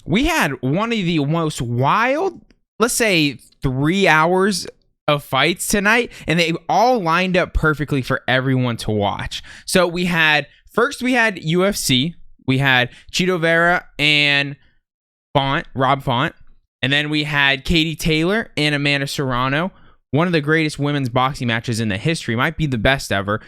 we had one of the most wild, let's say 3 hours of fights tonight, and they all lined up perfectly for everyone to watch. So we had UFC, we had Chito Vera and Rob Font, and then we had Katie Taylor and Amanda Serrano. One of the greatest women's boxing matches in the history, might be the best ever.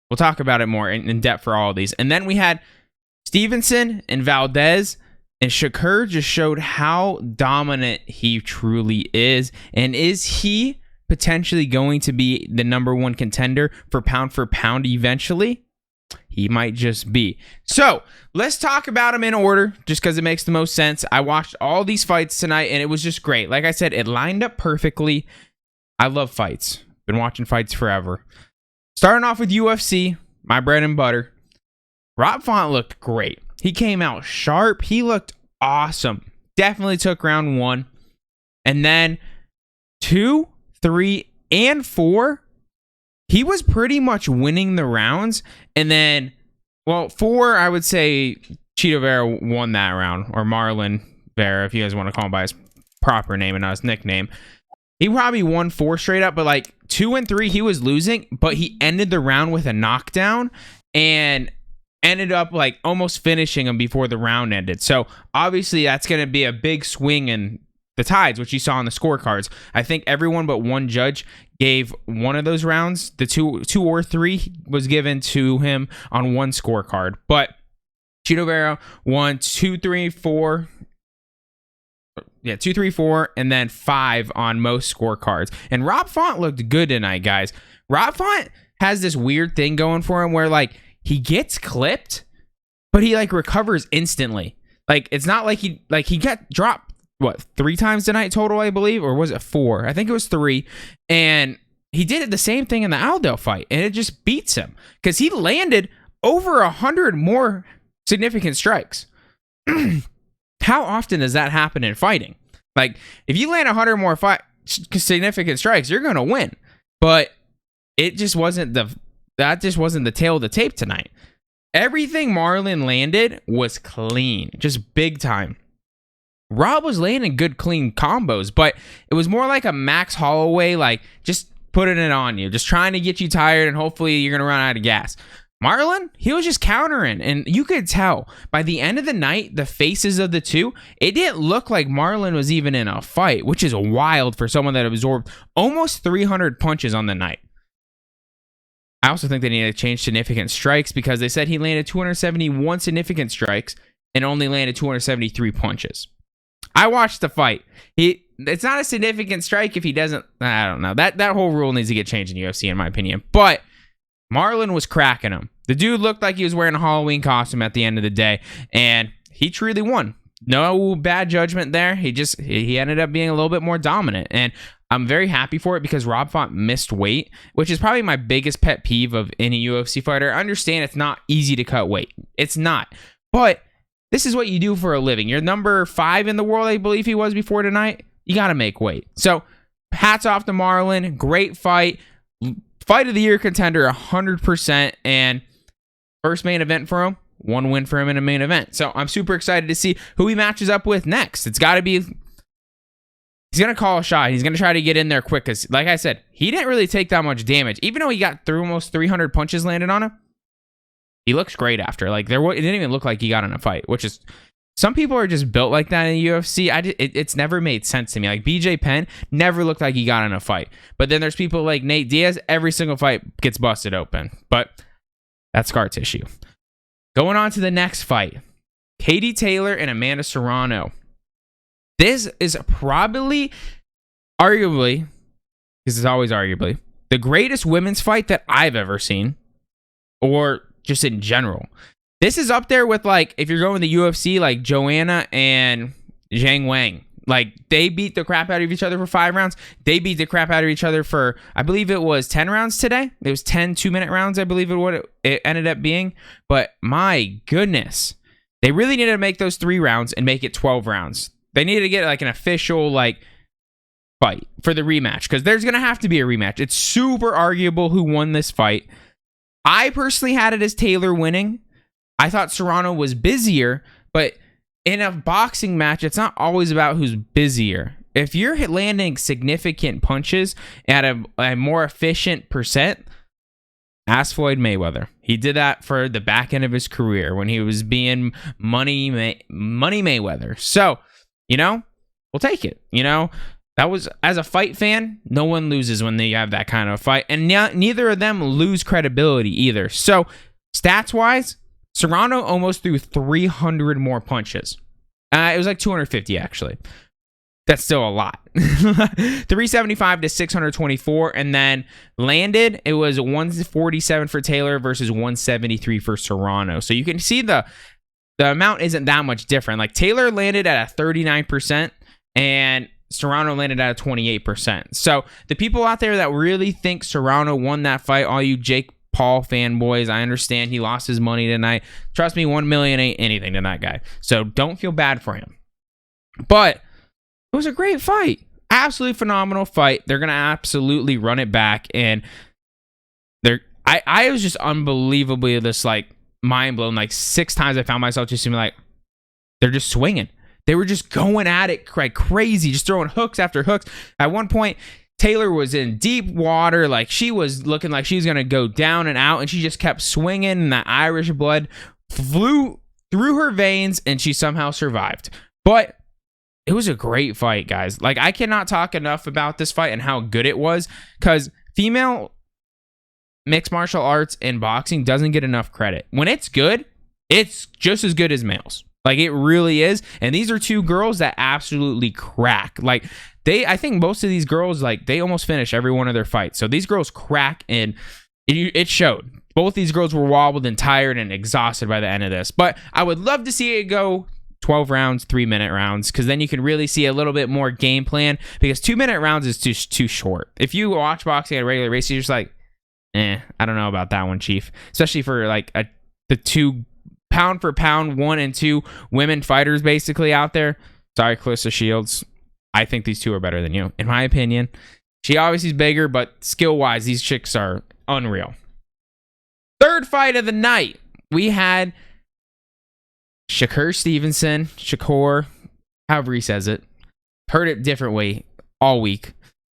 We'll talk about it more in depth for all of these. And then we had Stevenson and Valdez, and Shakur just showed how dominant he truly is. And is he potentially going to be the number one contender for pound eventually? He might just be. So let's talk about him in order, just because it makes the most sense. I watched all these fights tonight, and it was just great. Like I said, it lined up perfectly. I love fights. Been watching fights forever. Starting off with UFC, my bread and butter. Rob Font looked great. He came out sharp. He looked awesome. Definitely took round 1. And then 2, 3, and 4, he was pretty much winning the rounds. And then, 4, I would say Chito Vera won that round, or Marlon Vera, if you guys want to call him by his proper name and not his nickname. He probably won 4 straight up, but like 2 and 3, he was losing, but he ended the round with a knockdown and ended up like almost finishing him before the round ended. So obviously that's going to be a big swing in the tides, which you saw on the scorecards. I think everyone but one judge gave one of those rounds. The two or three was given to him on one scorecard. But Chito Vera won 2, 3, 4. Yeah, 2, 3, 4, and then 5 on most scorecards. And Rob Font looked good tonight, guys. Rob Font has this weird thing going for him where, like, he gets clipped, but he, like, recovers instantly. Like, it's not like he got dropped, 3 times tonight total, I believe? Or was it 4? I think it was 3. And he did it the same thing in the Aldo fight, and it just beats him. Because he landed over 100 more significant strikes. How often does that happen in fighting? Like, if you land 100 more significant strikes, you're going to win. But that just wasn't the tail of the tape tonight. Everything Marlon landed was clean, just big time. Rob was landing good, clean combos, but it was more like a Max Holloway, like just putting it on you, just trying to get you tired, and hopefully you're going to run out of gas. Marlon, he was just countering, and you could tell by the end of the night, the faces of the two, it didn't look like Marlon was even in a fight, which is wild for someone that absorbed almost 300 punches on the night. I also think they need to change significant strikes, because they said he landed 271 significant strikes and only landed 273 punches. I watched the fight. It's not a significant strike if he doesn't. I don't know. That whole rule needs to get changed in UFC, in my opinion. But Marlon was cracking him. The dude looked like he was wearing a Halloween costume at the end of the day, and he truly won. No bad judgment there. He ended up being a little bit more dominant, and I'm very happy for it, because Rob Font missed weight, which is probably my biggest pet peeve of any UFC fighter. I understand it's not easy to cut weight. It's not. But this is what you do for a living. You're number 5 in the world, I believe he was before tonight. You got to make weight. So hats off to Marlon. Great fight. Fight of the year contender 100%, and first main event for him, 1 win for him in a main event. So I'm super excited to see who he matches up with next. It's got to be, he's going to call a shot. He's going to try to get in there quick, because like I said, he didn't really take that much damage. Even though he got through almost 300 punches landed on him, he looks great after. Like, it didn't even look like he got in a fight, which is, some people are just built like that in the UFC. It's never made sense to me. Like, BJ Penn never looked like he got in a fight. But then there's people like Nate Diaz, every single fight gets busted open. But that's scar tissue. Going on to the next fight. Katie Taylor and Amanda Serrano. This is probably, arguably, because it's always arguably, the greatest women's fight that I've ever seen. Or just in general. This is up there with, like, if you're going to the UFC, like Joanna and Zhang Wang. Like, they beat the crap out of each other for 5 rounds. They beat the crap out of each other for, I believe it was 10 rounds today. It was 10 2-minute rounds, I believe it ended up being. But my goodness. They really needed to make those 3 rounds and make it 12 rounds. They needed to get, like, an official, like, fight for the rematch, because there's going to have to be a rematch. It's super arguable who won this fight. I personally had it as Taylor winning. I thought Serrano was busier, but in a boxing match, it's not always about who's busier. If you're landing significant punches at a more efficient percent, ask Floyd Mayweather. He did that for the back end of his career when he was being Money Mayweather. So, we'll take it. That was, as a fight fan, no one loses when they have that kind of fight. And neither of them lose credibility either. So, stats-wise, Serrano almost threw 300 more punches. It was like 250, actually. That's still a lot. 375 to 624. And then landed, it was 147 for Taylor versus 173 for Serrano. So you can see the amount isn't that much different. Like, Taylor landed at a 39% and Serrano landed at a 28%. So the people out there that really think Serrano won that fight, all you Jake Paul fanboys, I understand he lost his money tonight. Trust me, 1 million ain't anything to that guy. So don't feel bad for him. But it was a great fight. Absolutely phenomenal fight. They're going to absolutely run it back. And I was just unbelievably just like mind blown. Like 6 times I found myself just like, they're just swinging. They were just going at it like crazy, just throwing hooks after hooks. At one point, Taylor was in deep water. Like, she was looking like she was going to go down and out, and she just kept swinging, and that Irish blood flew through her veins, and she somehow survived. But it was a great fight, guys. Like, I cannot talk enough about this fight and how good it was, because female mixed martial arts and boxing doesn't get enough credit. When it's good, it's just as good as males. Like, it really is. And these are 2 girls that absolutely crack. Like, I think most of these girls, like, they almost finish every one of their fights. So these girls crack, and it showed. Both these girls were wobbled and tired and exhausted by the end of this. But I would love to see it go 12 rounds, 3-minute rounds, because then you can really see a little bit more game plan, because 2-minute rounds is too short. If you watch boxing at a regular race, you're just like, I don't know about that one, Chief. Especially for like the 2 pound for pound 1 and 2 women fighters basically out there. Sorry, Clarissa Shields. I think these 2 are better than you, in my opinion. She obviously is bigger, but skill-wise, these chicks are unreal. Third fight of the night, we had Shakur Stevenson, however he says it. Heard it different way all week,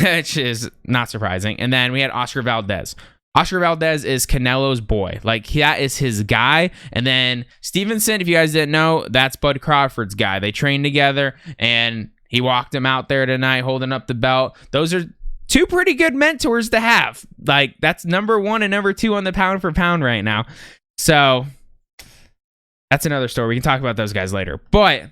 which is not surprising. And then we had Oscar Valdez. Oscar Valdez is Canelo's boy. Like, that is his guy. And then Stevenson, if you guys didn't know, that's Bud Crawford's guy. They trained together, and he walked him out there tonight holding up the belt. Those are 2 pretty good mentors to have. Like, that's number 1 and number 2 on the pound for pound right now. So that's another story. We can talk about those guys later. But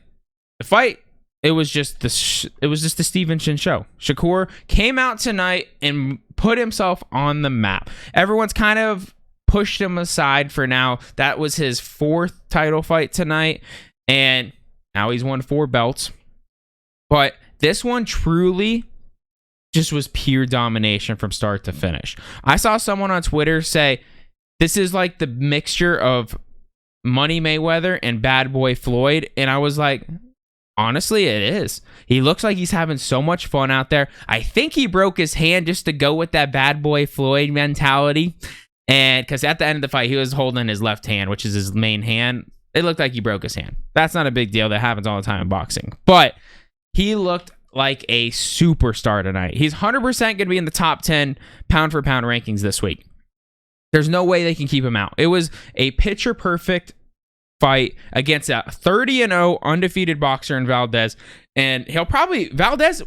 the fight, it was just the Stevenson show. Shakur came out tonight and put himself on the map. Everyone's kind of pushed him aside for now. That was his 4th title fight tonight, and now he's won 4 belts. But this one truly just was pure domination from start to finish. I saw someone on Twitter say this is like the mixture of Money Mayweather and Bad Boy Floyd, and I was like, honestly, it is. He looks like he's having so much fun out there. I think he broke his hand just to go with that Bad Boy Floyd mentality, and because at the end of the fight, he was holding his left hand, which is his main hand. It looked like he broke his hand. That's not a big deal. That happens all the time in boxing. But he looked like a superstar tonight. He's 100% going to be in the top 10 pound for pound rankings this week. There's no way they can keep him out. It was a picture perfect fight against a 30-0 undefeated boxer in Valdez. And Valdez,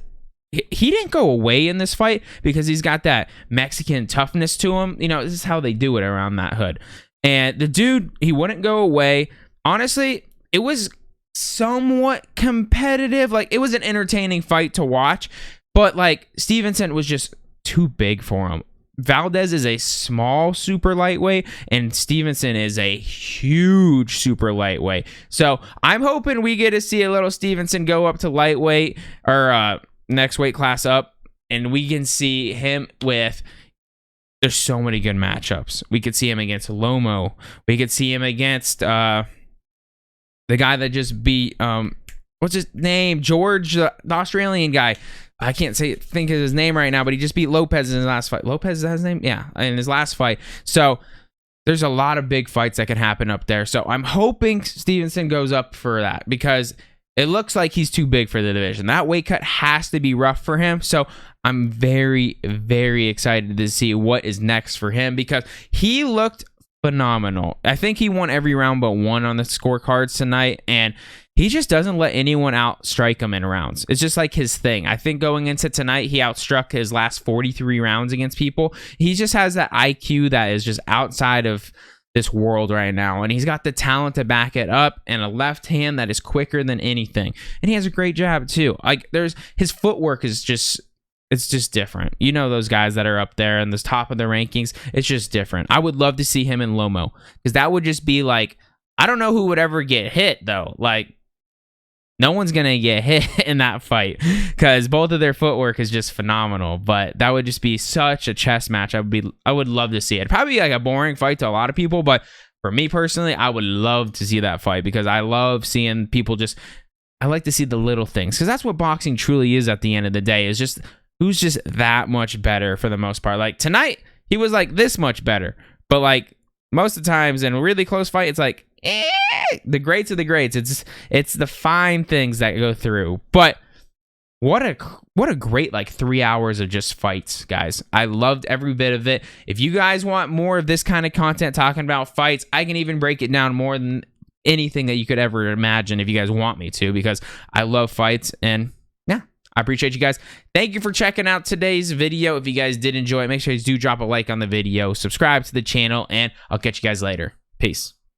he didn't go away in this fight because he's got that Mexican toughness to him. This is how they do it around that hood. And the dude, he wouldn't go away. Honestly, it was somewhat competitive. Like, it was an entertaining fight to watch, but like, Stevenson was just too big for him. Valdez is a small super lightweight, and Stevenson is a huge super lightweight. So I'm hoping we get to see a little Stevenson go up to lightweight, or next weight class up, and we can see him with. There's so many good matchups. We could see him against Lomo. We could see him against the guy that just beat what's his name? George, the Australian guy. I can't think of his name right now, but he just beat Lopez in his last fight. Lopez, is that his name? Yeah, in his last fight. So there's a lot of big fights that can happen up there. So I'm hoping Stevenson goes up for that because it looks like he's too big for the division. That weight cut has to be rough for him. So I'm very, very excited to see what is next for him because he looked phenomenal. I think he won every round but one on the scorecards tonight, and he just doesn't let anyone outstrike him in rounds. It's just like his thing. I think going into tonight, he outstruck his last 43 rounds against people. He just has that IQ that is just outside of this world right now, and he's got the talent to back it up and a left hand that is quicker than anything. And he has a great jab too. Like his footwork is just, it's just different. You know, those guys that are up there in the top of the rankings, it's just different. I would love to see him in Lomo because that would just be like, I don't know who would ever get hit though. Like, no one's going to get hit in that fight because both of their footwork is just phenomenal. But that would just be such a chess match. I would love to see it. Probably like a boring fight to a lot of people, but for me personally, I would love to see that fight because I love seeing people just, I like to see the little things because that's what boxing truly is at the end of the day, is just who's just that much better for the most part. Like tonight, he was like this much better, but like most of the times in a really close fight, it's like, the greats of the greats. It's the fine things that go through. But what a great like 3 hours of just fights, guys. I loved every bit of it. If you guys want more of this kind of content talking about fights, I can even break it down more than anything that you could ever imagine if you guys want me to, because I love fights. And yeah, I appreciate you guys. Thank you for checking out today's video. If you guys did enjoy it, make sure you do drop a like on the video, subscribe to the channel, and I'll catch you guys later. Peace.